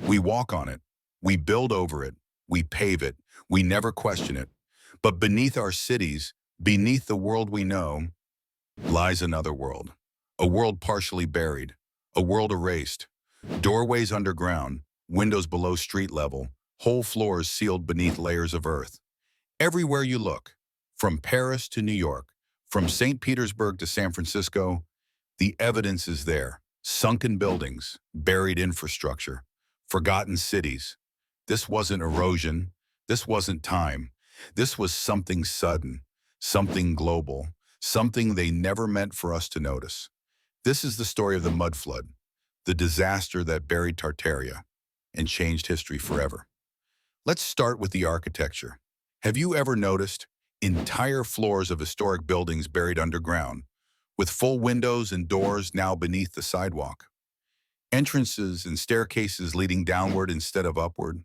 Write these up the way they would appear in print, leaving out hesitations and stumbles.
We walk on it, we build over it, we pave it, we never question it. But beneath our cities, beneath the world we know, lies another world. A world partially buried, a world erased. Doorways underground, windows below street level, whole floors sealed beneath layers of earth. Everywhere you look, from Paris to New York, from St. Petersburg to San Francisco, the evidence is there. Sunken buildings, buried infrastructure, forgotten cities. This wasn't erosion. This wasn't time. This was something sudden, something global, something they never meant for us to notice. This is the story of the Mudflood, the disaster that buried Tartaria and changed history forever. Let's start with the architecture. Have you ever noticed entire floors of historic buildings buried underground, with full windows and doors now beneath the sidewalk? Entrances and staircases leading downward instead of upward.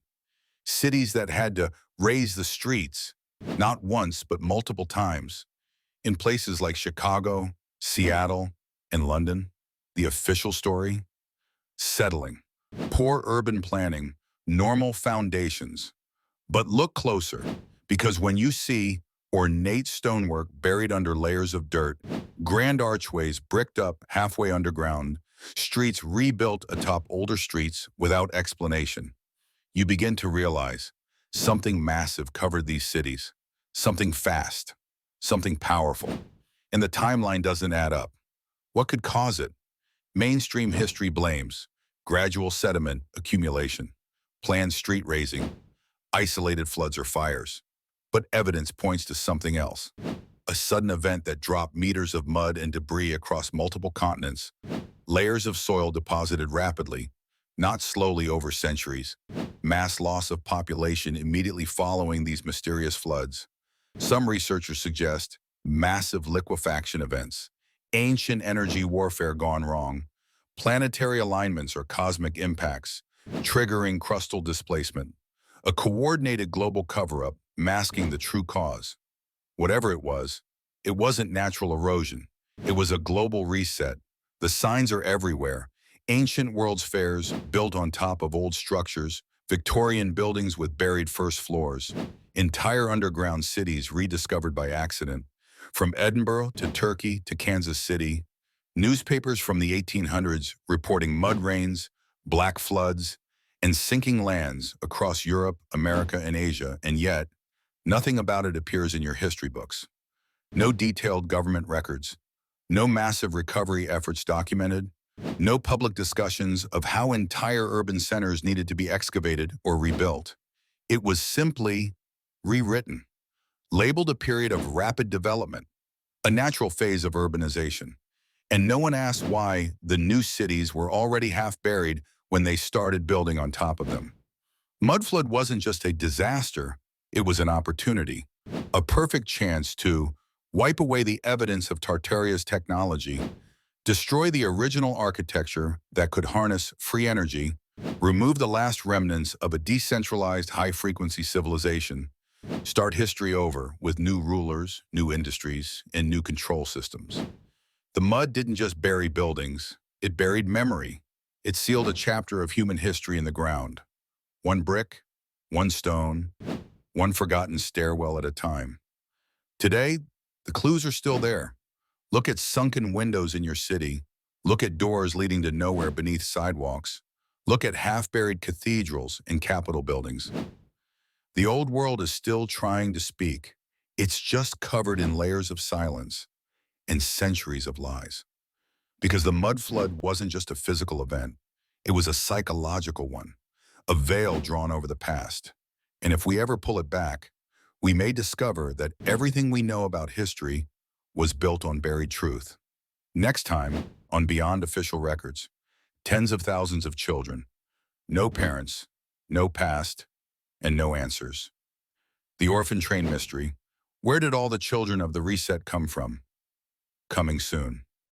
Cities that had to raise the streets, not once but multiple times. In places like Chicago, Seattle, and London, the official story? Settling. Poor urban planning, normal foundations. But look closer, because when you see ornate stonework buried under layers of dirt, grand archways bricked up halfway underground, streets rebuilt atop older streets without explanation, you begin to realize something massive covered these cities, something fast, something powerful, and the timeline doesn't add up. What could cause it? Mainstream history blames gradual sediment accumulation, planned street raising, isolated floods or fires. But evidence points to something else. A sudden event that dropped meters of mud and debris across multiple continents, layers of soil deposited rapidly, not slowly over centuries, mass loss of population immediately following these mysterious floods. Some researchers suggest massive liquefaction events, ancient energy warfare gone wrong, planetary alignments or cosmic impacts, triggering crustal displacement, a coordinated global cover-up masking the true cause. Whatever it wasn't natural erosion. It was a global reset. The signs are everywhere. Ancient World's Fairs built on top of old structures, Victorian buildings with buried first floors, entire underground cities rediscovered by accident. From Edinburgh to Turkey to Kansas City, newspapers from the 1800s reporting mud rains, black floods, and sinking lands across Europe, America, and Asia, and yet, nothing about it appears in your history books. No detailed government records, no massive recovery efforts documented, no public discussions of how entire urban centers needed to be excavated or rebuilt. It was simply rewritten, labeled a period of rapid development, a natural phase of urbanization. And no one asked why the new cities were already half buried when they started building on top of them. Mudflood wasn't just a disaster, it was an opportunity, a perfect chance to wipe away the evidence of Tartaria's technology, destroy the original architecture that could harness free energy, remove the last remnants of a decentralized high-frequency civilization, start history over with new rulers, new industries, and new control systems. The mud didn't just bury buildings, it buried memory. It sealed a chapter of human history in the ground. One brick, one stone, one forgotten stairwell at a time. Today, the clues are still there. Look at sunken windows in your city. Look at doors leading to nowhere beneath sidewalks. Look at half-buried cathedrals and capitol buildings. The old world is still trying to speak. It's just covered in layers of silence and centuries of lies. Because the mudflood wasn't just a physical event, it was a psychological one, a veil drawn over the past. And if we ever pull it back, we may discover that everything we know about history was built on buried truth. Next time, on Beyond Official Records, tens of thousands of children, no parents, no past, and no answers. The orphan train mystery. Where did all the children of the reset come from? Coming soon.